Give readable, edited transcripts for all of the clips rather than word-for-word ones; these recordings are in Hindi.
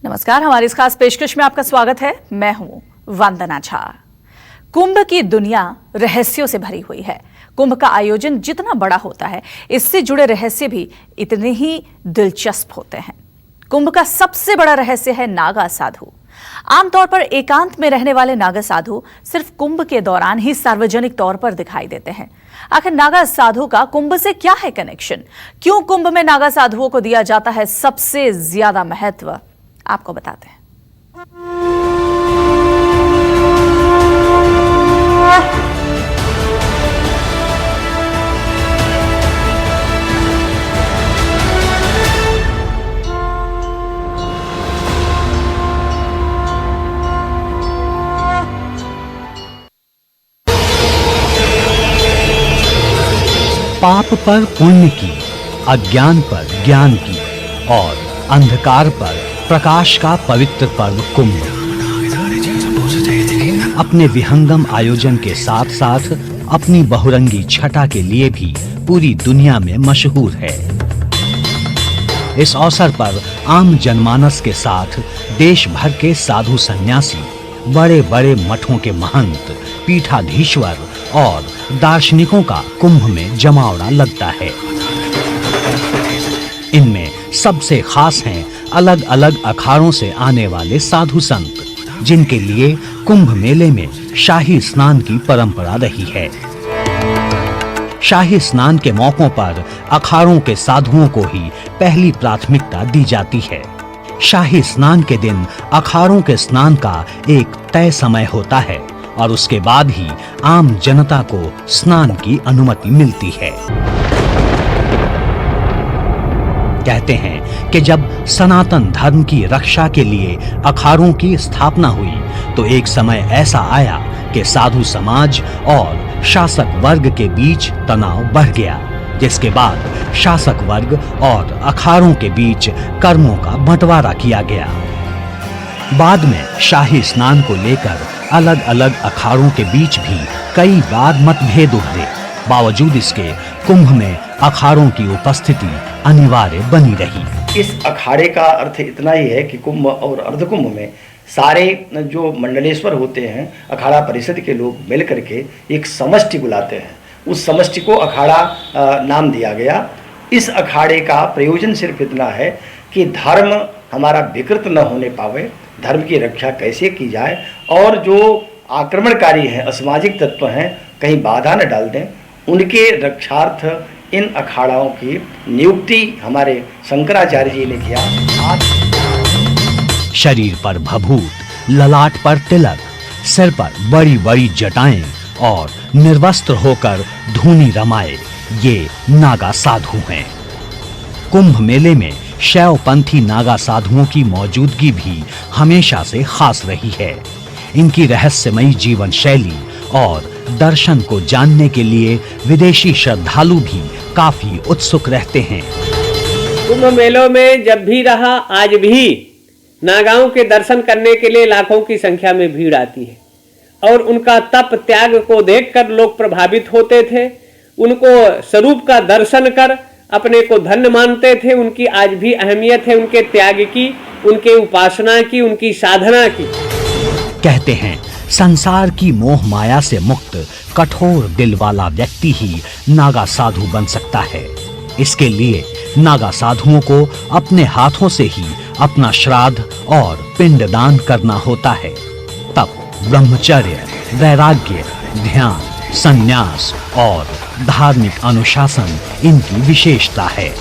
नमस्कार, हमारी इस खास पेशकश में आपका स्वागत है। मैं हूं वंदना झा। कुंभ की दुनिया रहस्यों से भरी हुई है। कुंभ का आयोजन जितना बड़ा होता है, इससे जुड़े रहस्य भी इतने ही दिलचस्प होते हैं। कुंभ का सबसे बड़ा रहस्य है नागा साधु। आमतौर पर एकांत में रहने वाले नागा साधु सिर्फ कुंभ के दौरान ही सार्वजनिक तौर पर दिखाई देते हैं। आखिर नागा साधु का कुंभ से क्या है कनेक्शन? क्यों कुंभ में नागा साधुओं को दिया जाता है सबसे ज्यादा महत्व? आपको बताते हैं। पाप पर पुण्य की, अज्ञान पर ज्ञान की और अंधकार पर प्रकाश का पवित्र पर्व कुंभ अपने विहंगम आयोजन के साथ साथ अपनी बहुरंगी छटा के लिए भी पूरी दुनिया में मशहूर है। इस अवसर पर आम जनमानस के साथ देश भर के साधु सन्यासी, बड़े बड़े मठों के महंत, पीठाधीश्वर और दार्शनिकों का कुंभ में जमावड़ा लगता है। इनमें सबसे खास हैं अलग अलग अखाड़ों से आने वाले साधु संत, जिनके लिए कुंभ मेले में शाही स्नान की परंपरा रही है। शाही स्नान के मौकों पर अखाड़ों के साधुओं को ही पहली प्राथमिकता दी जाती है। शाही स्नान के दिन अखाड़ों के स्नान का एक तय समय होता है और उसके बाद ही आम जनता को स्नान की अनुमति मिलती है। कहते हैं कि जब सनातन धर्म की रक्षा के लिए अखाड़ों की स्थापना हुई तो एक समय ऐसा आया कि साधु समाज और शासक वर्ग के बीच तनाव बढ़ गया, जिसके बाद शासक वर्ग और अखाड़ों के बीच कर्मों का बंटवारा किया गया। बाद में शाही स्नान को लेकर अलग अलग अखाड़ों के बीच भी कई बार मतभेद उभरे। बावजूद इसके कुंभ में अखाड़ों की उपस्थिति अनिवार्य बनी रही। इस अखाड़े का अर्थ इतना ही है कि कुंभ और अर्धकुंभ में सारे जो मंडलेश्वर होते हैं, अखाड़ा परिषद के लोग मिल करके एक समष्टि बुलाते हैं। उस समष्टि को अखाड़ा नाम दिया गया। इस अखाड़े का प्रयोजन सिर्फ इतना है कि धर्म हमारा विकृत न होने पावे, धर्म की रक्षा कैसे की जाए और जो आक्रमणकारी हैं, असामाजिक तत्व हैं, कहीं बाधा न डाल दें, उनके रक्षार्थ इन अखाड़ाओं की नियुक्ति हमारे शंकराचार्य जी ने किया। शरीर पर भभूत, ललाट पर तिलक, सिर पर बड़ी बड़ी जटाएं और निर्वस्त्र होकर धूनी रमाए ये नागा साधु हैं। कुंभ मेले में शैवपंथी नागा साधुओं की मौजूदगी भी हमेशा से खास रही है। इनकी रहस्यमयी जीवन शैली और दर्शन को जानने के लिए विदेशी श्रद्धालु भी काफी उत्सुक रहते हैं। कुंभ मेलों में जब भी रहा, आज भी नागाओं के दर्शन करने के लिए लाखों की संख्या में भीड़ आती है और उनका तप त्याग को देखकर लोग प्रभावित होते थे। उनको स्वरूप का दर्शन कर अपने को धन्य मानते थे। उनकी आज भी अहमियत है, उनके त्याग की, उनके उपासना की, उनकी साधना की। कहते हैं संसार की मोह माया से मुक्त कठोर दिल वाला व्यक्ति ही नागा साधु बन सकता है। इसके लिए नागा साधुओं को अपने हाथों से ही अपना श्राद्ध और पिंडदान करना होता है। तप, ब्रह्मचर्य, वैराग्य, ध्यान, संन्यास और धार्मिक अनुशासन इनकी विशेषता है।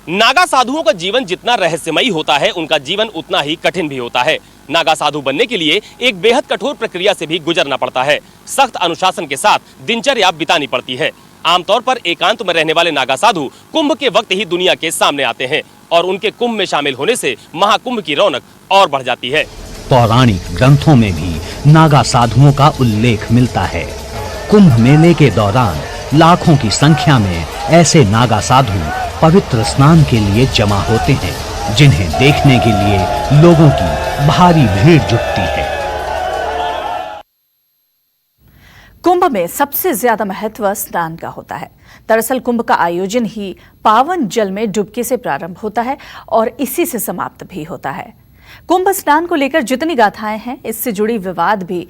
नागा साधुओं का जीवन जितना रहस्यमयी होता है, उनका जीवन उतना ही कठिन भी होता है। नागा साधु बनने के लिए एक बेहद कठोर प्रक्रिया से भी गुजरना पड़ता है। सख्त अनुशासन के साथ दिनचर्या बितानी पड़ती है। आमतौर पर एकांत में रहने वाले नागा साधु कुंभ के वक्त ही दुनिया के सामने आते हैं और उनके कुंभ में शामिल होने से महाकुंभ की रौनक और बढ़ जाती है। पौराणिक ग्रंथों में भी नागा साधुओं का उल्लेख मिलता है। कुंभ मेले के दौरान लाखों की संख्या में ऐसे नागा साधु पवित्र स्नान के लिए जमा होते हैं, जिन्हें देखने के लिए लोगों की भारी भीड़ जुटती है। कुंभ में सबसे ज्यादा महत्व स्नान का होता है। दरअसल कुंभ का आयोजन ही पावन जल में डुबकी से प्रारंभ होता है और इसी से समाप्त भी होता है। कुंभ स्नान को लेकर जितनी गाथाएं हैं, इससे जुड़ी विवाद भी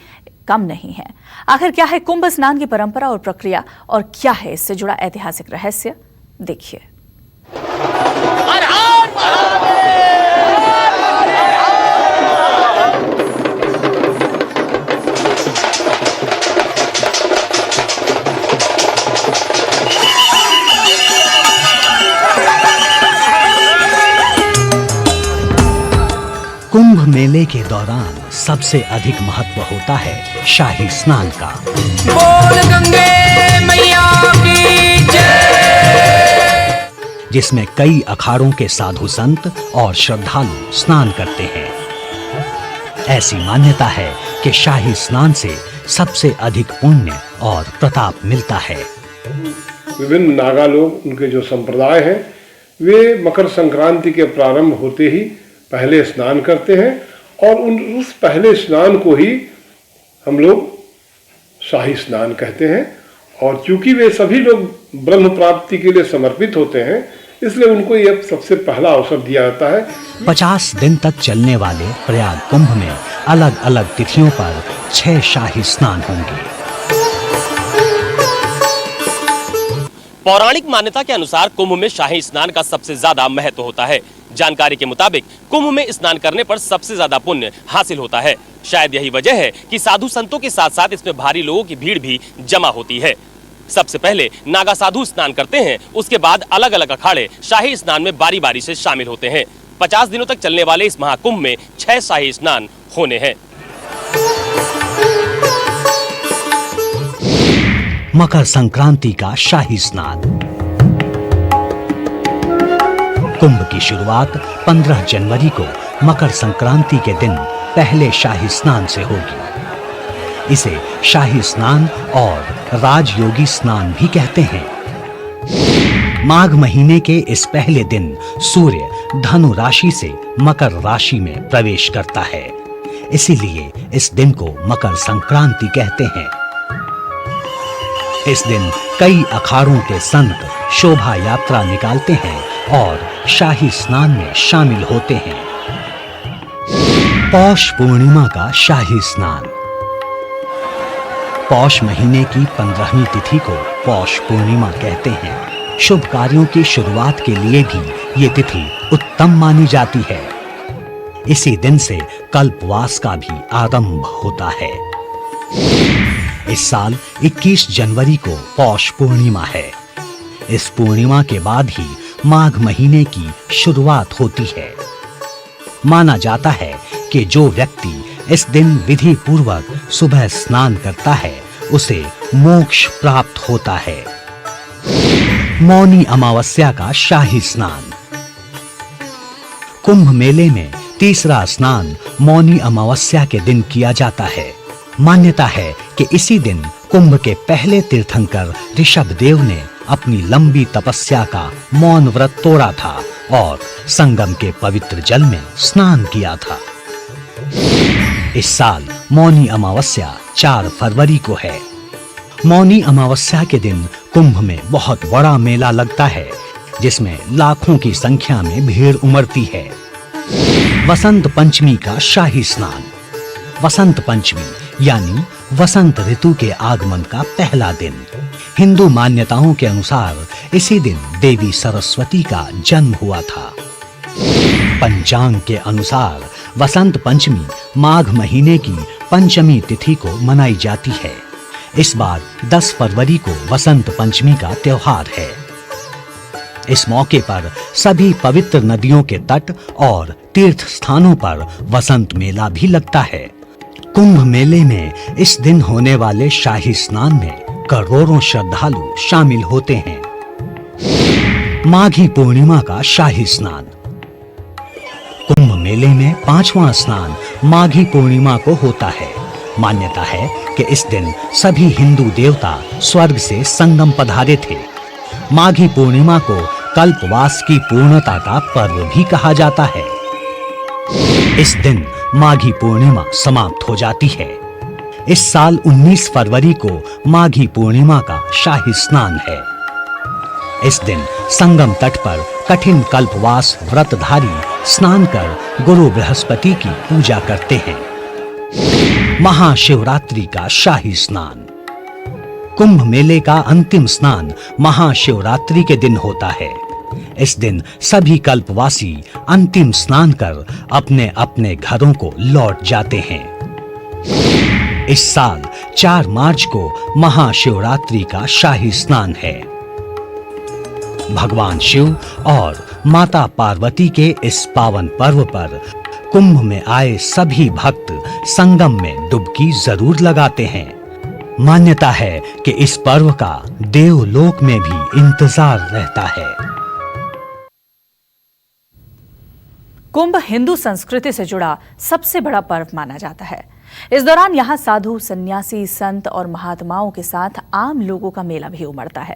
कम नहीं है। आखिर क्या है कुंभ स्नान की परंपरा और प्रक्रिया, और क्या है इससे जुड़ा ऐतिहासिक रहस्य, देखिए। कुंभ मेले के दौरान सबसे अधिक महत्व होता है शाही स्नान का। बोल गंगे मैया की जय। जिसमें कई अखाड़ों के साधु संत और श्रद्धालु स्नान करते हैं। ऐसी मान्यता है कि शाही स्नान से सबसे अधिक पुण्य और प्रताप मिलता है। विभिन्न नागा लोग, उनके जो संप्रदाय हैं, वे मकर संक्रांति के प्रारंभ होते ही पहले स्नान करते हैं और उस पहले स्नान को ही हम लोग शाही स्नान कहते हैं। और चूंकि वे सभी लोग ब्रह्म प्राप्ति के लिए समर्पित होते हैं, इसलिए उनको यह सबसे पहला अवसर दिया जाता है। 50 दिन तक चलने वाले प्रयाग कुंभ में अलग अलग तिथियों पर 6 शाही स्नान होंगे। पौराणिक मान्यता के अनुसार कुंभ में शाही स्नान का सबसे ज्यादा महत्व होता है। जानकारी के मुताबिक कुंभ में स्नान करने पर सबसे ज्यादा पुण्य हासिल होता है। शायद यही वजह है कि साधु संतों के साथ साथ इसमें भारी लोगों की भीड़ भी जमा होती है। सबसे पहले नागा साधु स्नान करते हैं, उसके बाद अलग अलग अखाड़े शाही स्नान में बारी बारी से शामिल होते हैं। 50 दिनों तक चलने वाले इस महाकुंभ में 6 शाही स्नान होने हैं। मकर संक्रांति का शाही स्नान। कुंभ की शुरुआत 15 जनवरी को मकर संक्रांति के दिन पहले शाही स्नान से होगी। इसे शाही स्नान और राजयोगी स्नान भी कहते हैं। माघ महीने के इस पहले दिन सूर्य धनु राशि से मकर राशि में प्रवेश करता है, इसीलिए इस दिन को मकर संक्रांति कहते हैं। इस दिन कई अखाड़ों के संत शोभा यात्रा निकालते हैं और शाही स्नान में शामिल होते हैं। पौष पूर्णिमा का शाही स्नान। पौष महीने की 15वीं तिथि को पौष पूर्णिमा कहते हैं। शुभ कार्यों की शुरुआत के लिए भी ये तिथि उत्तम मानी जाती है। इसी दिन से कल्पवास का भी आरंभ होता है। इस साल 21 जनवरी को पौष पूर्णिमा है। इस पूर्णिमा के बाद ही माघ महीने की शुरुआत होती है। माना जाता है कि जो व्यक्ति इस दिन विधि पूर्वक सुबह स्नान करता है, उसे मोक्ष प्राप्त होता है। मौनी अमावस्या का शाही स्नान। कुंभ मेले में तीसरा स्नान मौनी अमावस्या के दिन किया जाता है। मान्यता है कि इसी दिन कुंभ के पहले तीर्थंकर ऋषभदेव ने अपनी लंबी तपस्या का मौन व्रत तोड़ा था और संगम के पवित्र जल में स्नान किया था। इस साल मौनी अमावस्या 4 फरवरी को है। मौनी अमावस्या के दिन कुंभ में बहुत बड़ा मेला लगता है, जिसमें लाखों की संख्या में भीड़ उमड़ती है। वसंत पंचमी का शाही स्नान। वसंत पंचमी यानी वसंत ऋतु के आगमन का पहला दिन। हिंदू मान्यताओं के अनुसार इसी दिन देवी सरस्वती का जन्म हुआ था। पंचांग के अनुसार वसंत पंचमी माघ महीने की पंचमी तिथि को मनाई जाती है। इस बार 10 फरवरी को वसंत पंचमी का त्योहार है। इस मौके पर सभी पवित्र नदियों के तट और तीर्थ स्थानों पर वसंत मेला भी लगता है। कुंभ मेले में इस दिन होने वाले शाही स्नान में करोड़ों श्रद्धालु शामिल होते हैं। माघी पूर्णिमा का शाही स्नान। कुंभ मेले में 5वां स्नान माघी पूर्णिमा को होता है। मान्यता है कि इस दिन सभी हिंदू देवता स्वर्ग से संगम पधारे थे। माघी पूर्णिमा को कल्पवास की पूर्णता का पर्व भी कहा जाता है। इस दिन माघी पूर्णिमा समाप्त हो जाती है। इस साल 19 फरवरी को माघी पूर्णिमा का शाही स्नान है। इस दिन संगम तट पर कठिन कल्पवास व्रतधारी स्नान कर गुरु बृहस्पति की पूजा करते हैं। महाशिवरात्रि का शाही स्नान। कुंभ मेले का अंतिम स्नान महाशिवरात्रि के दिन होता है। इस दिन सभी कल्पवासी अंतिम स्नान कर अपने अपने घरों को लौट जाते हैं। इस साल 4 मार्च को महाशिवरात्रि का शाही स्नान है। भगवान शिव और माता पार्वती के इस पावन पर्व पर कुंभ में आए सभी भक्त संगम में डुबकी जरूर लगाते हैं। मान्यता है कि इस पर्व का देवलोक में भी इंतजार रहता है। कुंभ हिंदू संस्कृति से जुड़ा सबसे बड़ा पर्व माना जाता है। इस दौरान यहाँ साधु, सन्यासी, संत और महात्माओं के साथ आम लोगों का मेला भी उमड़ता है।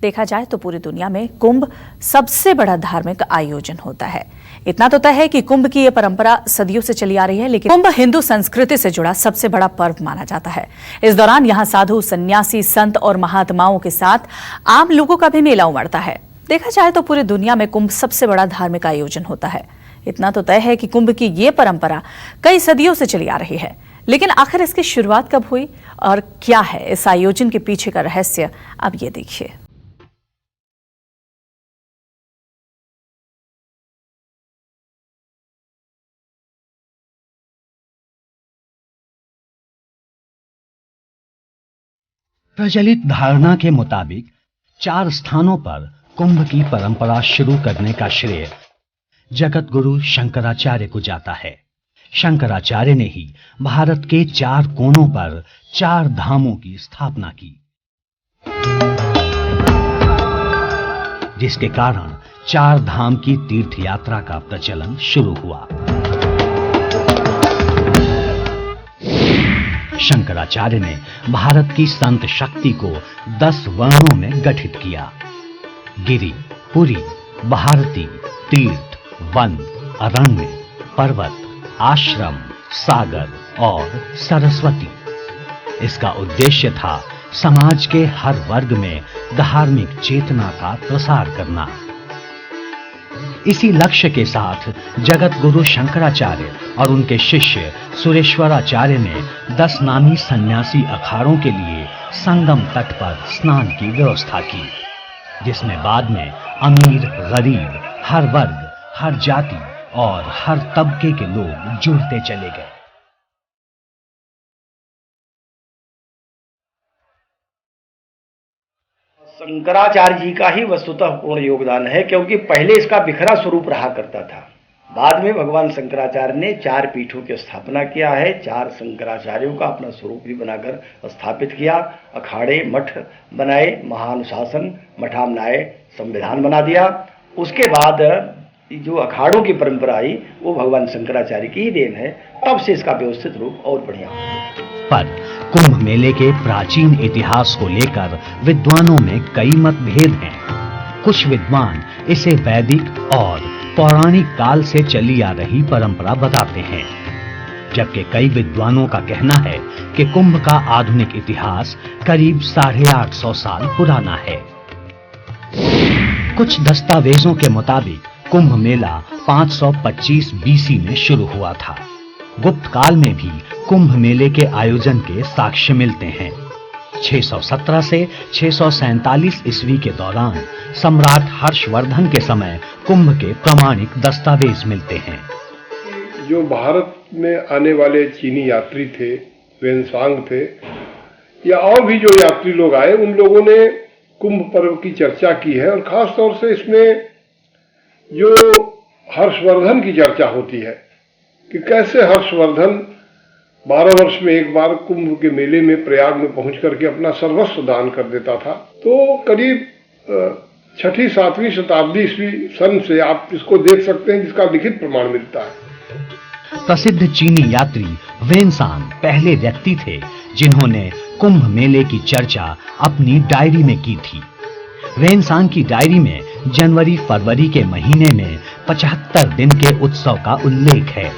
देखा जाए तो पूरी दुनिया में कुंभ सबसे बड़ा धार्मिक आयोजन होता है। इतना तो तय है कि कुंभ की यह परंपरा सदियों से चली आ रही है, लेकिन कुंभ हिंदू संस्कृति से जुड़ा सबसे बड़ा पर्व माना जाता है। इस दौरान यहाँ साधु, सन्यासी, संत और महात्माओं के साथ आम लोगों का भी मेला उमड़ता है। देखा जाए तो पूरी दुनिया में कुंभ सबसे बड़ा धार्मिक आयोजन होता है। इतना तो तय है कि कुंभ की ये परंपरा कई सदियों से चली आ रही है, लेकिन आखिर इसकी शुरुआत कब हुई और क्या है इस आयोजन के पीछे का रहस्य, अब ये देखिए। प्रचलित धारणा के मुताबिक 4 स्थानों पर कुंभ की परंपरा शुरू करने का श्रेय जगत गुरु शंकराचार्य को जाता है। शंकराचार्य ने ही भारत के 4 कोनों पर 4 धामों की स्थापना की, जिसके कारण 4 धाम की तीर्थ यात्रा का प्रचलन शुरू हुआ। शंकराचार्य ने भारत की संत शक्ति को 10 वर्णों में गठित किया। गिरि, पुरी, भारती, तीर्थ, वन, अरण्य, पर्वत, आश्रम, सागर और सरस्वती। इसका उद्देश्य था समाज के हर वर्ग में धार्मिक चेतना का प्रसार करना। इसी लक्ष्य के साथ जगत गुरु शंकराचार्य और उनके शिष्य सुरेश्वराचार्य ने 10 नामी सन्यासी अखाड़ों के लिए संगम तट पर स्नान की व्यवस्था की, जिसमें बाद में अमीर, गरीब, हर वर्ग, हर जाति और हर तबके के लोग जुड़ते चले गए। शंकराचार्य जी का ही वस्तुतः पूर्ण योगदान है, क्योंकि पहले इसका बिखरा स्वरूप रहा करता था। बाद में भगवान शंकराचार्य ने 4 पीठों की स्थापना किया है। 4 शंकराचार्यों का अपना स्वरूप भी बनाकर स्थापित किया। अखाड़े, मठ बनाए, महानुशासन, मठामनाए, संविधान बना दिया। उसके बाद जो अखाड़ों की परंपरा आई वो भगवान शंकराचार्य की ही देन है। तब से इसका व्यवस्थित रूप और बढ़िया हुआ। पर कुंभ मेले के प्राचीन इतिहास को लेकर विद्वानों में कई मतभेद हैं। कुछ विद्वान इसे वैदिक और पौराणिक काल से चली आ रही परंपरा बताते हैं, जबकि कई विद्वानों का कहना है कि कुंभ का आधुनिक इतिहास करीब 850 साल पुराना है। कुछ दस्तावेजों के मुताबिक कुंभ मेला 525 बीसी में शुरू हुआ था। गुप्त काल में भी कुंभ मेले के आयोजन के साक्ष्य मिलते हैं। 617 से 647 ईस्वी के दौरान सम्राट हर्षवर्धन के समय कुंभ के प्रमाणिक दस्तावेज मिलते हैं। जो भारत में आने वाले चीनी यात्री थे, वेनसांग थे, या और भी जो यात्री लोग आए, उन लोगों ने कुंभ पर्व की चर्चा की है। और खास तौर से इसमें जो हर्षवर्धन की चर्चा होती है कि कैसे हर्षवर्धन 12 वर्ष में एक बार कुंभ के मेले में प्रयाग में पहुंच करके अपना सर्वस्व दान कर देता था। तो करीब 6वीं 7वीं शताब्दी ईस्वी सन से आप इसको देख सकते हैं, जिसका लिखित प्रमाण मिलता है। प्रसिद्ध चीनी यात्री वेनसांग पहले व्यक्ति थे जिन्होंने कुंभ मेले की चर्चा अपनी डायरी में की थी। वेनसांग की डायरी में जनवरी-फरवरी के महीने में 75 दिन के उत्सव का उल्लेख है,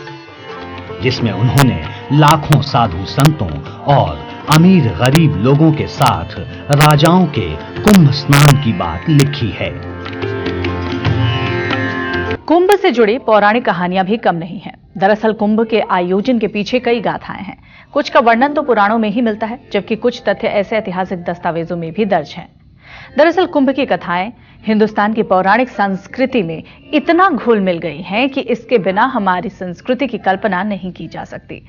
जिसमें उन्होंने लाखों साधु संतों और अमीर गरीब लोगों के साथ राजाओं के कुंभ स्नान की बात लिखी है। कुंभ से जुड़ी पौराणिक कहानियां भी कम नहीं हैं। दरअसल कुंभ के आयोजन के पीछे कई गाथाएं हैं। कुछ का वर्णन तो पुराणों में ही मिलता है, जबकि कुछ तथ्य ऐसे ऐतिहासिक दस्तावेजों में भी दर्ज हैं। दरअसल कुंभ की कथाएं हिंदुस्तान की पौराणिक संस्कृति में इतना घुल मिल गई हैं कि इसके बिना हमारी संस्कृति की कल्पना नहीं की जा सकती।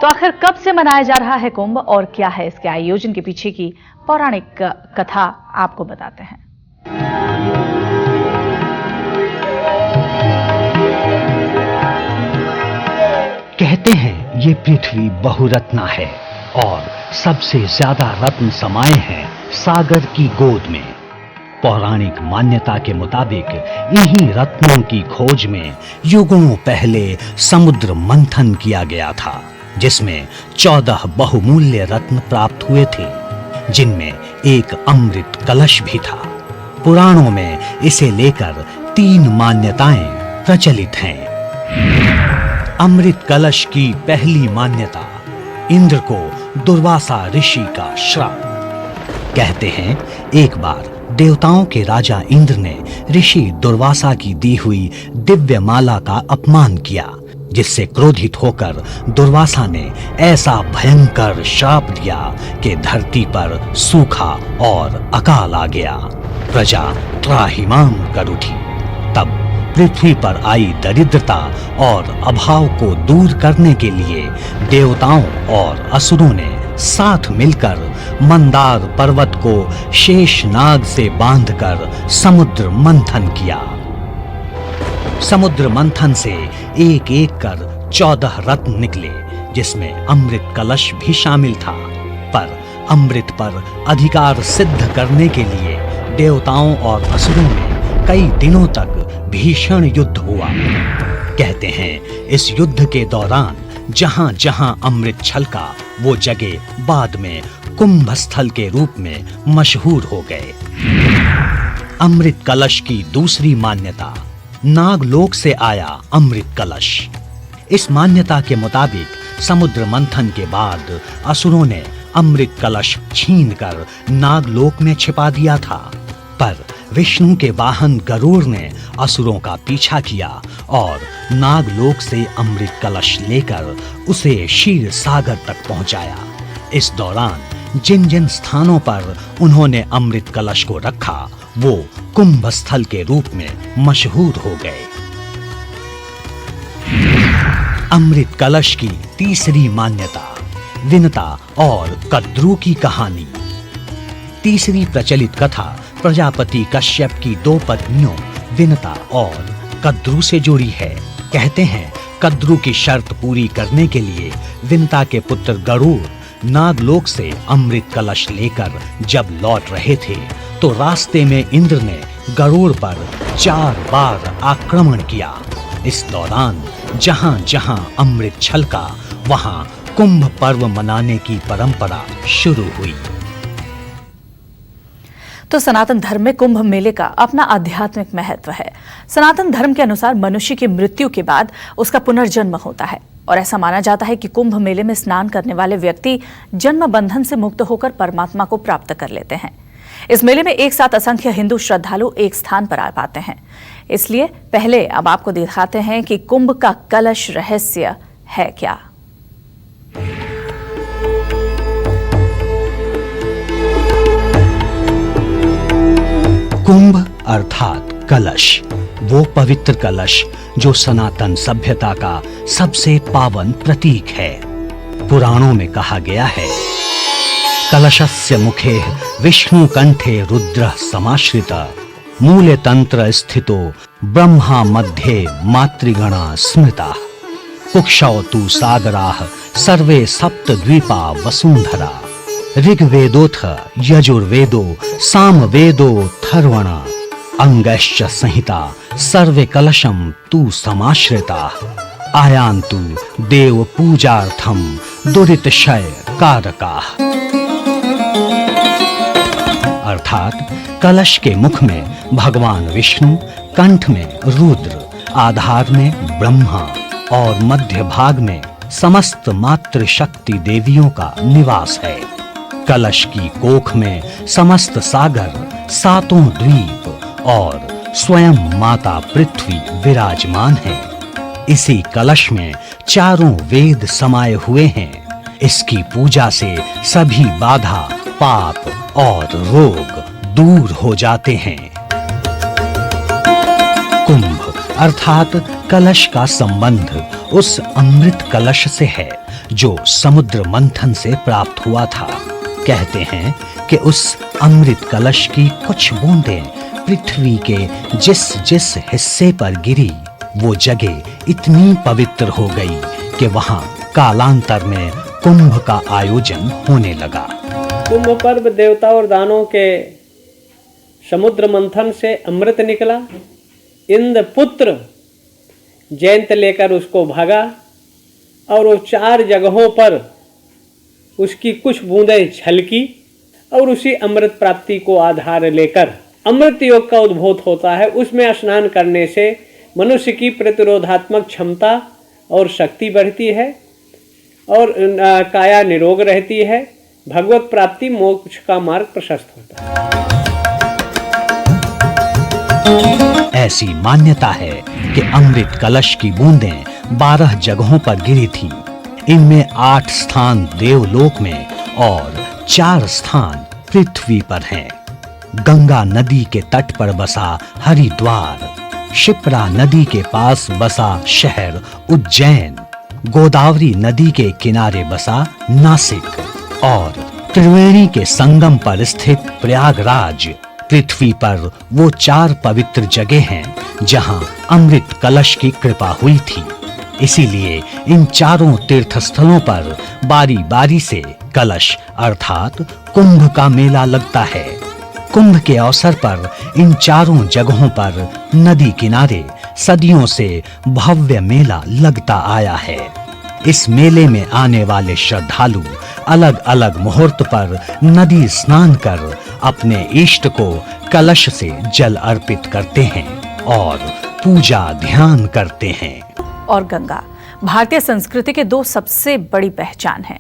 तो आखिर कब से मनाया जा रहा है कुंभ और क्या है इसके आयोजन के पीछे की पौराणिक कथा, आपको बताते हैं। कहते हैं ये पृथ्वी बहुरत्ना है और सबसे ज्यादा रत्न समाये हैं सागर की गोद में। पौराणिक मान्यता के मुताबिक इन्हीं रत्नों की खोज में युगों पहले समुद्र मंथन किया गया था, जिसमें 14 बहुमूल्य रत्न प्राप्त हुए थे, जिनमें एक अमृत कलश भी था। पुराणों में इसे लेकर 3 मान्यताएं प्रचलित हैं। अमृत कलश की पहली मान्यता, इंद्र को दुर्वासा ऋषि का श्राप। कहते हैं एक बार देवताओं के राजा इंद्र ने ऋषि दुर्वासा की दी हुई दिव्य माला का अपमान किया, जिससे क्रोधित होकर दुर्वासा ने ऐसा भयंकर श्राप दिया कि धरती पर सूखा और अकाल आ गया। प्रजा त्राहिमाम कर उठी। तब पृथ्वी पर आई दरिद्रता और अभाव को दूर करने के लिए देवताओं और असुरों ने साथ मिलकर मंदार पर्वत को शेषनाग से बांधकर समुद्र मंथन किया। समुद्र मंथन से एक एक कर 14 रत्न निकले, जिसमें अमृत कलश भी शामिल था। पर अमृत पर अधिकार सिद्ध करने के लिए देवताओं और असुरों में कई दिनों तक भीषण युद्ध हुआ। कहते हैं इस युद्ध के दौरान जहां जहां अमृत छलका वो जगह बाद में कुंभ स्थल के रूप में मशहूर हो गए। अमृत कलश की दूसरी मान्यता, नागलोक से आया अमृत कलश। इस मान्यता के मुताबिक समुद्र मंथन के बाद असुरों ने अमृत कलश छीनकर नागलोक में छिपा दिया था, पर विष्णु के वाहन गरुड़ ने असुरों का पीछा किया और नागलोक से अमृत कलश लेकर उसे क्षीर सागर तक पहुंचाया। इस दौरान जिन जिन स्थानों पर उन्होंने अमृत कलश को रखा वो कुंभ स्थल के रूप में मशहूर हो गए। अमृत कलश की तीसरी मान्यता, विनता और कद्रू की कहानी। तीसरी प्रचलित कथा प्रजापति कश्यप की 2 पत्नियों विनता और कद्रू से जुड़ी है। कहते हैं कद्रू की शर्त पूरी करने के लिए विनता के पुत्र गरुड़ नागलोक से अमृत कलश लेकर जब लौट रहे थे तो रास्ते में इंद्र ने गरुड़ पर 4 बार आक्रमण किया। इस दौरान जहां जहां अमृत छलका वहां कुंभ पर्व मनाने की परंपरा शुरू हुई। तो सनातन धर्म में कुंभ मेले का अपना आध्यात्मिक महत्व है। सनातन धर्म के अनुसार मनुष्य की मृत्यु के बाद उसका पुनर्जन्म होता है और ऐसा माना जाता है कि कुंभ मेले में स्नान करने वाले व्यक्ति जन्म बंधन से मुक्त होकर परमात्मा को प्राप्त कर लेते हैं। इस मेले में एक साथ असंख्य हिंदू श्रद्धालु एक स्थान पर आ पाते हैं। इसलिए पहले अब आपको दिखाते हैं कि कुंभ का कलश रहस्य है क्या। कुंभ अर्थात कलश, वो पवित्र कलश जो सनातन सभ्यता का सबसे पावन प्रतीक है। पुराणों में कहा गया है, कलशस्य मुखे विष्णु कंठे रुद्र समाश्रित मूले तंत्र स्थितो ब्रह्मा मध्ये मातृगणा स्मृता कुक्षौ तु सागराः सर्वे सप्त द्वीपा वसुंधरा ऋग्वेदोऽथ यजुर्वेदो सामवेदो थर्वण अंगश्च संहिता सर्वे कलशम तु समाश्रिता आयान्तु देव पूजार्थम दुरितक्षय कारकाः। अर्थात कलश के मुख में भगवान विष्णु, कंठ में रुद्र, आधार में ब्रह्मा और मध्य भाग में समस्त मातृशक्ति देवियों का निवास है। कलश की कोख में समस्त सागर, 7 द्वीप और स्वयं माता पृथ्वी विराजमान है। इसी कलश में चारों वेद समाये हुए हैं। इसकी पूजा से सभी बाधा, पाप और रोग दूर हो जाते हैं। कुंभ अर्थात कलश का संबंध उस अमृत कलश से है जो समुद्र मंथन से प्राप्त हुआ था। कहते हैं कि उस अमृत कलश की कुछ बूंदें पृथ्वी के जिस जिस हिस्से पर गिरी, वो जगह इतनी पवित्र हो गई कि वहां कालांतर में कुंभ का आयोजन होने लगा। कुंभ पर्व देवता और दानों के समुद्र मंथन से अमृत निकला। इंद्रपुत्र जयंत लेकर उसको भागा और वो 4 जगहों पर उसकी कुछ बूंदें छलकी और उसी अमृत प्राप्ति को आधार लेकर अमृत योग का उद्भूत होता है। उसमें स्नान करने से मनुष्य की प्रतिरोधात्मक क्षमता और शक्ति बढ़ती है और काया निरोग रहती है। भगवत प्राप्ति मोक्ष का मार्ग प्रशस्त होता है। ऐसी मान्यता है कि अमृत कलश की बूंदें 12 जगहों पर गिरी थीं। इनमें 8 स्थान देवलोक में और 4 स्थान पृथ्वी पर हैं। गंगा नदी के तट पर बसा हरिद्वार, शिप्रा नदी के पास बसा शहर उज्जैन, गोदावरी नदी के किनारे बसा नासिक और त्रिवेणी के संगम पर स्थित प्रयागराज पृथ्वी पर वो 4 पवित्र जगह हैं जहां अमृत कलश की कृपा हुई थी। इसीलिए इन चारों तीर्थ स्थलों पर बारी-बारी से कलश अर्थात कुंभ का मेला लगता है। कुंभ के अवसर पर इन चारों जगहों पर नदी किनारे सदियों से भव्य मेला लगता आया है। इस मेले में आने वाले श्रद्धालु अलग-अलग मुहूर्त पर नदी स्नान कर अपने इष्ट को कलश से जल अर्पित करते हैं और पूजा ध्यान करते हैं। और गंगा भारतीय संस्कृति के 2 सबसे बड़ी पहचान है।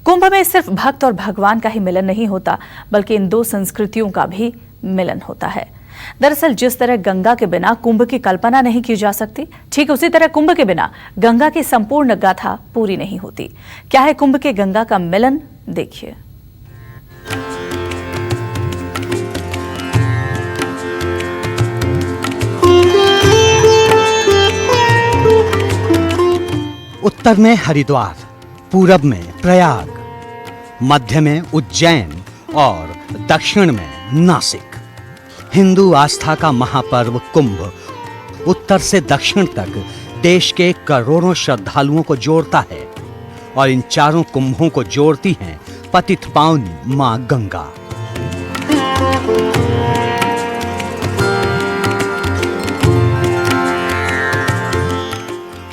कुंभ में सिर्फ भक्त और भगवान का ही मिलन नहीं होता, बल्कि इन 2 संस्कृतियों का भी मिलन होता है। दरअसल जिस तरह गंगा के बिना कुंभ की कल्पना नहीं की जा सकती, ठीक उसी तरह कुंभ के बिना गंगा की संपूर्ण गाथा पूरी नहीं होती। क्या है कुंभ के गंगा का मिलन, देखिए। उत्तर में हरिद्वार, पूरब में प्रयाग, मध्य में उज्जैन और दक्षिण में नासिक। हिंदू आस्था का महापर्व कुंभ उत्तर से दक्षिण तक देश के करोड़ों श्रद्धालुओं को जोड़ता है और इन चारों कुंभों को जोड़ती हैं पतित पावनी मां गंगा।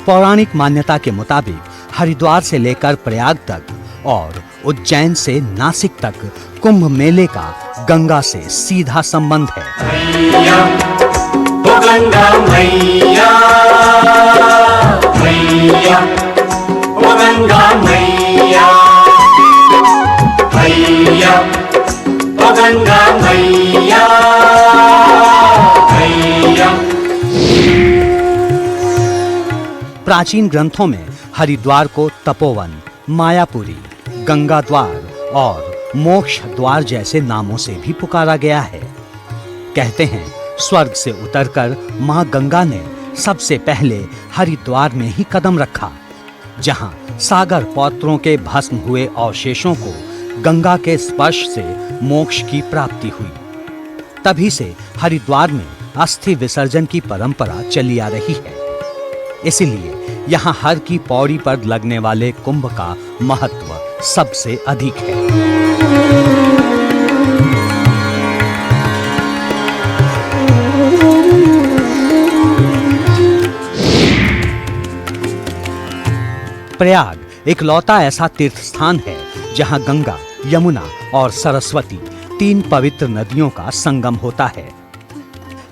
पौराणिक मान्यता के मुताबिक हरिद्वार से लेकर प्रयाग तक और उज्जैन से नासिक तक कुंभ मेले का गंगा से सीधा संबंध है। मैया, ओ गंगा मैया, मैया, ओ गंगा मैया, मैया, ओ गंगा मैया, मैया। प्राचीन ग्रंथों में हरिद्वार को तपोवन, मायापुरी, गंगा द्वार और मोक्ष द्वार जैसे नामों से भी पुकारा गया है। कहते हैं स्वर्ग से उतरकर मां गंगा ने सबसे पहले हरिद्वार में ही कदम रखा, जहां सागर पौत्रों के भस्म हुए अवशेषों को गंगा के स्पर्श से मोक्ष की प्राप्ति हुई। तभी से हरिद्वार में अस्थि विसर्जन की परंपरा चली आ रही है। इसीलिए यहाँ हर की पौड़ी पर लगने वाले कुंभ का महत्व सबसे अधिक है। प्रयाग इकलौता ऐसा तीर्थ स्थान है जहां गंगा, यमुना और सरस्वती 3 पवित्र नदियों का संगम होता है।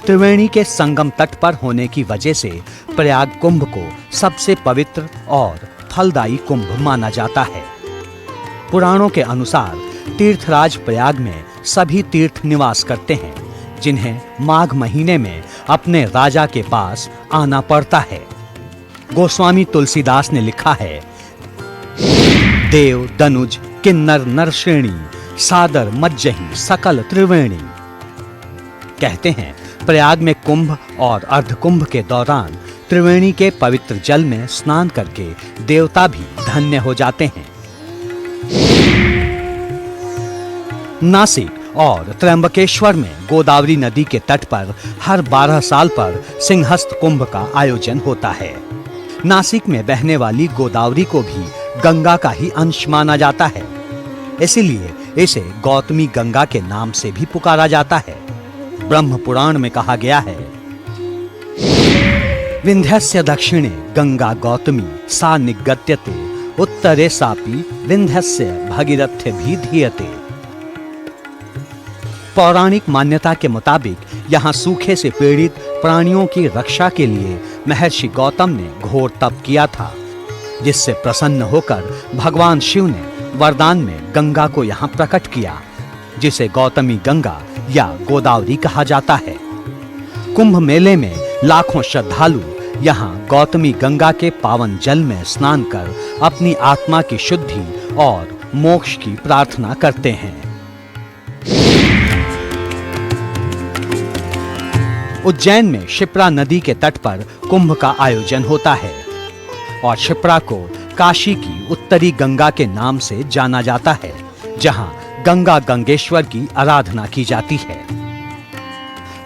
त्रिवेणी के संगम तट पर होने की वजह से प्रयाग कुंभ को सबसे पवित्र और फलदायी कुंभ माना जाता है। पुराणों के अनुसार तीर्थराज प्रयाग में सभी तीर्थ निवास करते हैं, जिन्हें माघ महीने में अपने राजा के पास आना पड़ता है। गोस्वामी तुलसीदास ने लिखा है, देव दनुज किन्नर नरश्रेणी सादर मज्जही सकल त्रिवेणी। कहते हैं प्रयाग में कुंभ और अर्धकुंभ के दौरान त्रिवेणी के पवित्र जल में स्नान करके देवता भी धन्य हो जाते हैं। नासिक और त्र्यंबकेश्वर में गोदावरी नदी के तट पर हर 12 साल पर सिंहस्थ कुंभ का आयोजन होता है। नासिक में बहने वाली गोदावरी को भी गंगा का ही अंश माना जाता है, इसलिए इसे गौतमी गंगा के नाम से भी पुकारा जाता है। ब्रह्म पुराण में कहा गया है, विंध्यस्य दक्षिणे गंगा गौतमी सा निगत्यते उत्तरे सापि विंध्यस्य भगीरथ्य भी धीयते। पौराणिक मान्यता के मुताबिक यहाँ सूखे से पीड़ित प्राणियों की रक्षा के लिए महर्षि गौतम ने घोर तप किया था, जिससे प्रसन्न होकर भगवान शिव ने वरदान में गंगा को यहाँ प्रकट किया, जिसे गौतमी गंगा या गोदावरी कहा जाता है। कुंभ मेले में लाखों श्रद्धालु यहाँ गौतमी गंगा के पावन जल में स्नान कर अपनी आत्मा की शुद्धि और मोक्ष की प्रार्थना करते हैं। उज्जैन में शिप्रा नदी के तट पर कुंभ का आयोजन होता है और शिप्रा को काशी की उत्तरी गंगा के नाम से जाना जाता है, जहां गंगा गंगेश्वर की आराधना की जाती है।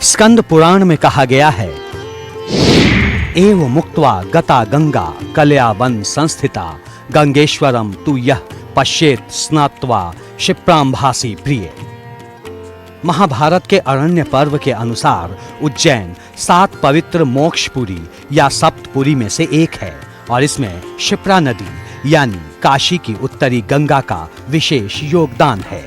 स्कंद पुराण में कहा गया है, एव मुक्त्वा गता गंगा कलयावन संस्थिता गंगेश्वरम तु यह पश्येत स्नात्वा क्षिप्राम भासी प्रिय। महाभारत के अरण्य पर्व के अनुसार उज्जैन 7 पवित्र मोक्षपुरी या सप्तपुरी में से एक है और इसमें क्षिप्रा नदी यानी काशी की उत्तरी गंगा का विशेष योगदान है।